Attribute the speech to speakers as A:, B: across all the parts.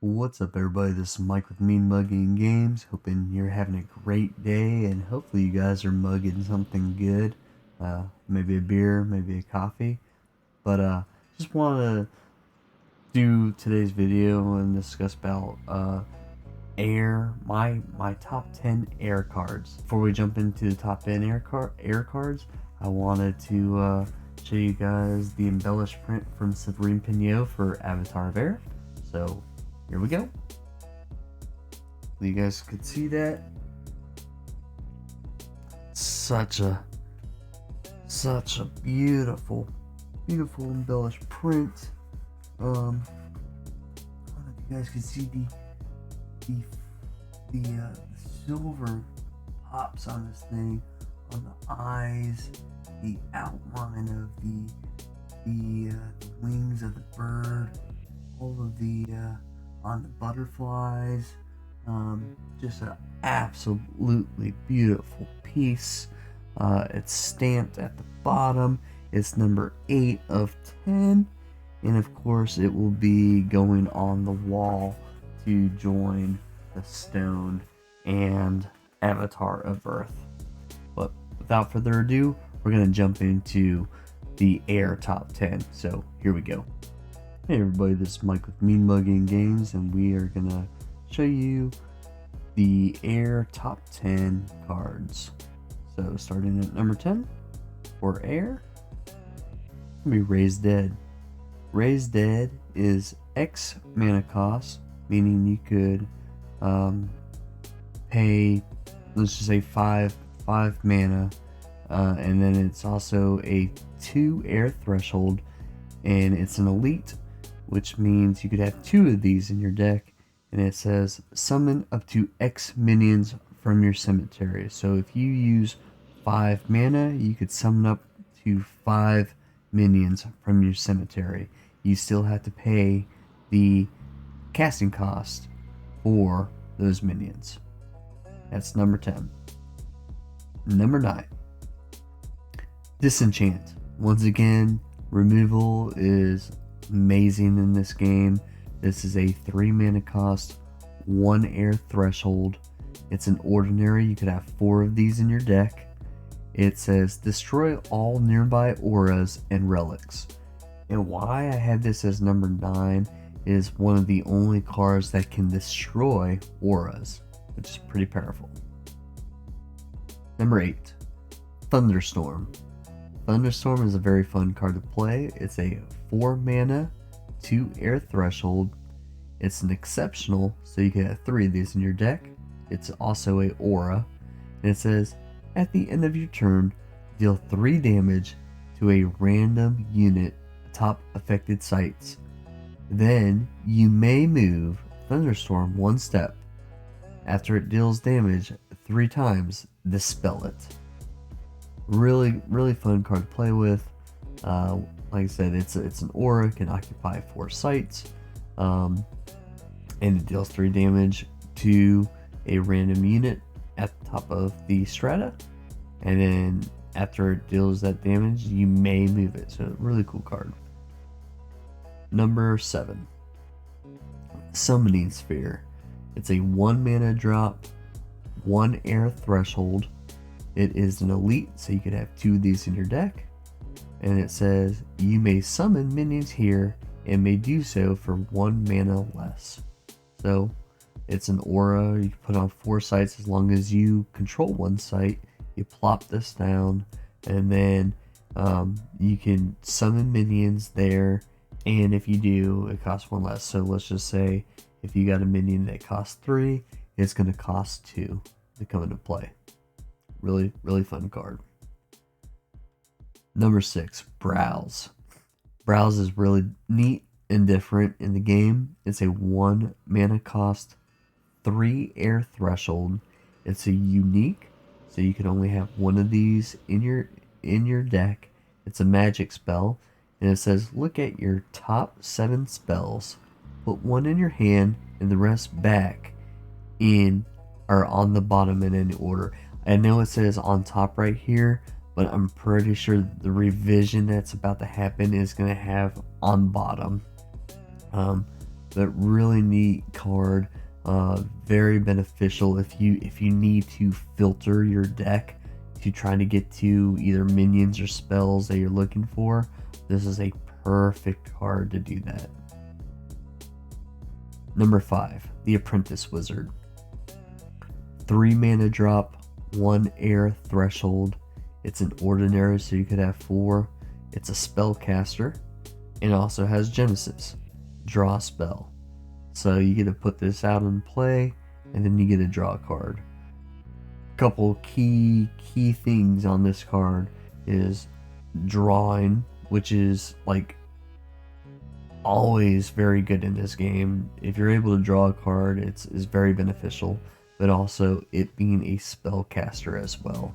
A: What's up, everybody? This is Mike with Mean Mugging Games. Hoping you're having a great day, and hopefully you guys are mugging something good. Maybe a beer, maybe a coffee. But just want to do today's video and discuss about my top 10 air cards. Before we jump into the top 10 air cards, I wanted to show you guys the embellished print from Severine Pignot for Avatar of Air. So here we go. You guys could see that. Such a beautiful embellished print. I don't know if you guys can see the silver pops on this thing, on the eyes, the outline of the wings of the bird, all of the on the butterflies. Just an absolutely beautiful piece. It's stamped at the bottom. It's number 8 of 10, and of course it will be going on the wall to join the stone and Avatar of Earth. But without further ado, we're going to jump into the air top 10. So here we go. Hey everybody, this is Mike with Mean Mugging Games, and we are going to show you the air top 10 cards. So starting at number 10 for air, it's going to be Raise Dead. Raise Dead is X mana cost, meaning you could pay, let's just say 5 mana, and then it's also a 2 air threshold, and it's an elite, which means you could have 2 of these in your deck, and it says summon up to X minions from your cemetery. So if you use 5 mana, you could summon up to 5 minions from your cemetery. You still have to pay the casting cost for those minions. That's number 10. Number 9, Disenchant. Once again, removal is amazing in this game. This is a 3 mana cost, 1 air threshold. It's an ordinary. You could have 4 of these in your deck. It says destroy all nearby auras and relics. And why I have this as number 9 is one of the only cards that can destroy auras, which is pretty powerful. Number 8, Thunderstorm. Thunderstorm is a very fun card to play. It's a 4 mana, 2 air threshold. It's an exceptional, so you can have 3 of these in your deck. It's also a aura, and it says at the end of your turn, deal 3 damage to a random unit atop affected sites. Then you may move Thunderstorm 1 step. After it deals damage 3 times, dispel it. Really fun card to play with. Like I said, it's an aura, can occupy 4 sites, and it deals 3 damage to a random unit at the top of the strata, and then after it deals that damage, you may move it. So really cool card. Number 7, Summoning Sphere. It's a 1 mana drop, 1 air threshold. It is an elite, so you could have 2 of these in your deck. And it says you may summon minions here and may do so for 1 mana less. So it's an aura. You can put on 4 sites as long as you control 1 site. You plop this down, and then you can summon minions there. And if you do, it costs 1 less. So let's just say if you got a minion that costs 3, it's going to cost 2 to come into play. Really fun card. Number 6, Browse. Browse is really neat and different in the game. It's a 1 mana cost, 3 air threshold. It's a unique, so you can only have 1 of these in your deck. It's a magic spell, and it says look at your top 7 spells, put 1 in your hand and the rest back in or on the bottom in any order. I know it says on top right here, but I'm pretty sure the revision that's about to happen is going to have on bottom. but really neat card. Very beneficial if you need to filter your deck to try to get to either minions or spells that you're looking for. This is a perfect card to do that. Number 5, the Apprentice Wizard. 3 mana drop, 1 air threshold. It's an ordinary, so you could have 4. It's a spellcaster, and also has Genesis, draw a spell. So you get to put this out in play, and then you get to draw a card. Couple key things on this card is drawing, which is like always very good in this game. If you're able to draw a card, it's very beneficial. But also it being a spellcaster as well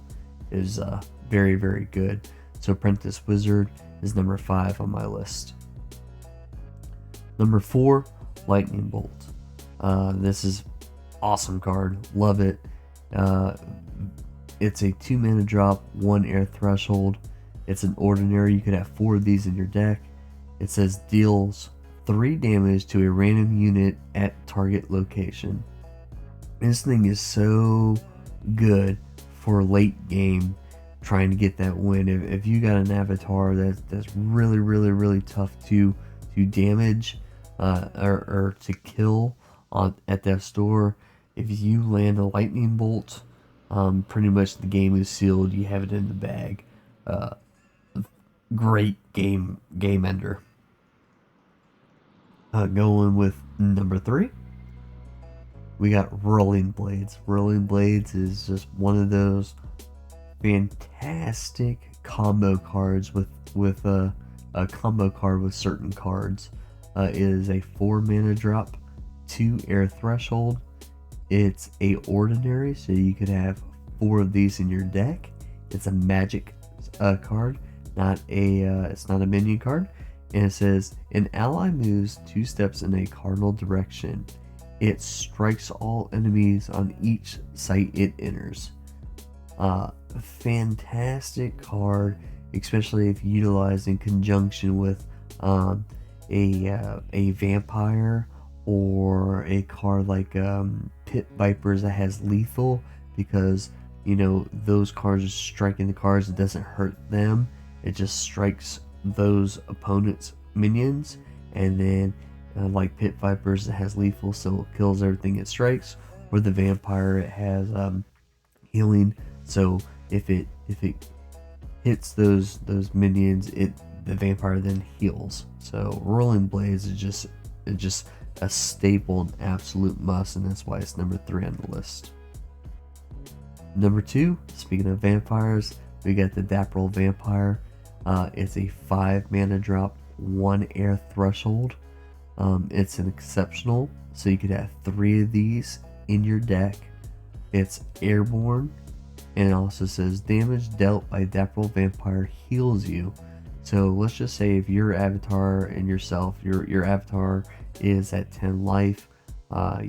A: is very, very good. So Apprentice Wizard is number 5 on my list. Number 4, Lightning Bolt. This is awesome card, love it. It's a 2 mana drop, 1 air threshold. It's an ordinary, you could have 4 of these in your deck. It says deals 3 damage to a random unit at target location. This thing is so good for late game, trying to get that win. If you got an avatar that's really tough to damage or to kill at that store, if you land a lightning bolt, pretty much the game is sealed. You have it in the bag. Great game ender. Going with number 3, we got Rolling Blades. Rolling Blades is just one of those fantastic combo cards with a combo card with certain cards. It is a 4 mana drop, 2 air threshold. It's a ordinary, so you could have 4 of these in your deck. It's a magic card, it's not a minion card. And it says, an ally moves 2 steps in a cardinal direction. It strikes all enemies on each site it enters. Fantastic card, especially if utilized in conjunction with a vampire or a card like Pit Vipers that has lethal, because those cards are striking the cards. It doesn't hurt them. It just strikes those opponents' minions, and then like Pit Vipers, it has lethal, so it kills everything it strikes. Or the vampire, it has healing, so if it hits those minions, the vampire then heals. So Rolling Blades is just a staple and absolute must, and that's why it's number 3 on the list. Number 2, speaking of vampires, we got the Dapper Vampire. It's a 5 mana drop, 1 air threshold. It's an exceptional, so you could have 3 of these in your deck. It's airborne, and it also says damage dealt by Dapper Vampire heals you. So let's just say if your avatar and yourself, your avatar is at 10 life,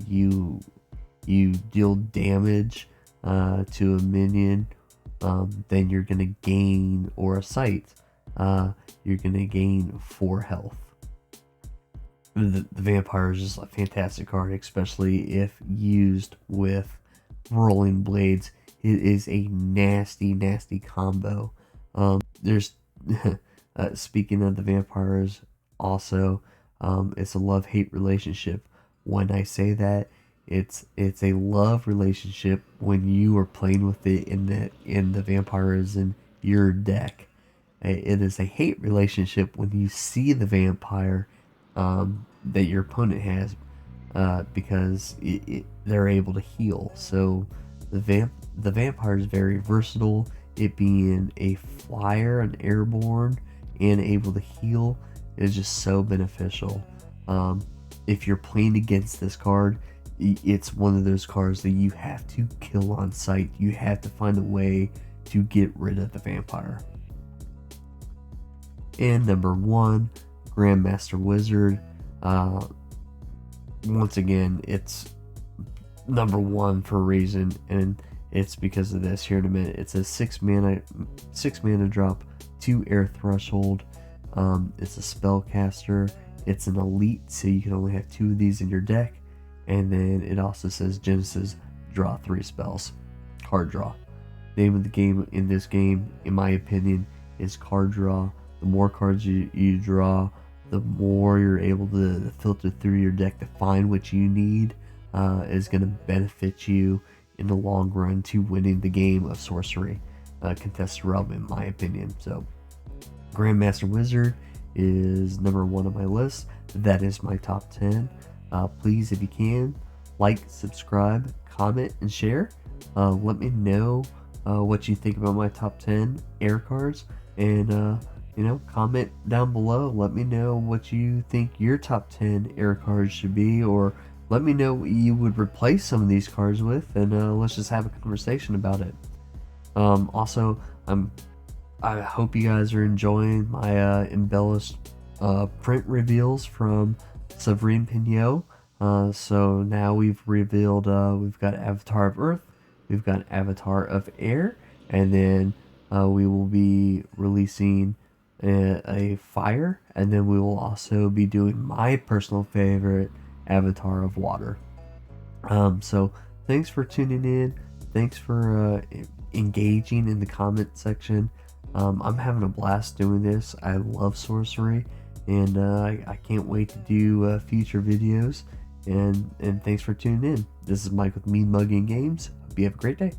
A: you deal damage to a minion, then you're gonna gain, or a site, you're gonna gain 4 health. The vampire is just a fantastic card, especially if used with Rolling Blades. It is a nasty combo. There's speaking of the vampires, also, it's a love-hate relationship. When I say that, it's a love relationship when you are playing with it in the vampire is in your deck. It is a hate relationship when you see the vampire that your opponent has, because they're able to heal. So the vampire is very versatile. It being a flyer, an airborne, and able to heal is just so beneficial. If you're playing against this card, it's one of those cards that you have to kill on sight. You have to find a way to get rid of the vampire. And number 1, Grandmaster Wizard. Once again, it's number 1 for a reason, and it's because of this here in a minute. It's a 6 mana drop, 2 air threshold. It's a spellcaster. It's an elite, so you can only have 2 of these in your deck. And then it also says Genesis, draw 3 spells. Card draw. Name of the game in this game, in my opinion, is card draw. The more cards you draw, the more you're able to filter through your deck to find what you need, is going to benefit you in the long run to winning the game of Sorcery Contested Realm, in my opinion. So Grandmaster Wizard is number 1 on my list. That is my top 10. Please, if you can, like, subscribe, comment, and share. Let me know what you think about my top 10 air cards, and comment down below. Let me know what you think your top 10 air cards should be, or let me know what you would replace some of these cards with, and let's just have a conversation about it. Also, I hope you guys are enjoying my embellished print reveals from Severine Pignot. So now we've revealed, we've got Avatar of Earth, we've got Avatar of Air, and then we will be releasing a Fire, and then we will also be doing my personal favorite, Avatar of Water. So thanks for tuning in. Thanks for engaging in the comment section. I'm having a blast doing this. I love sorcery, and I can't wait to do future videos. And thanks for tuning in. This is Mike with Mean Mugging Games. Hope you have a great day.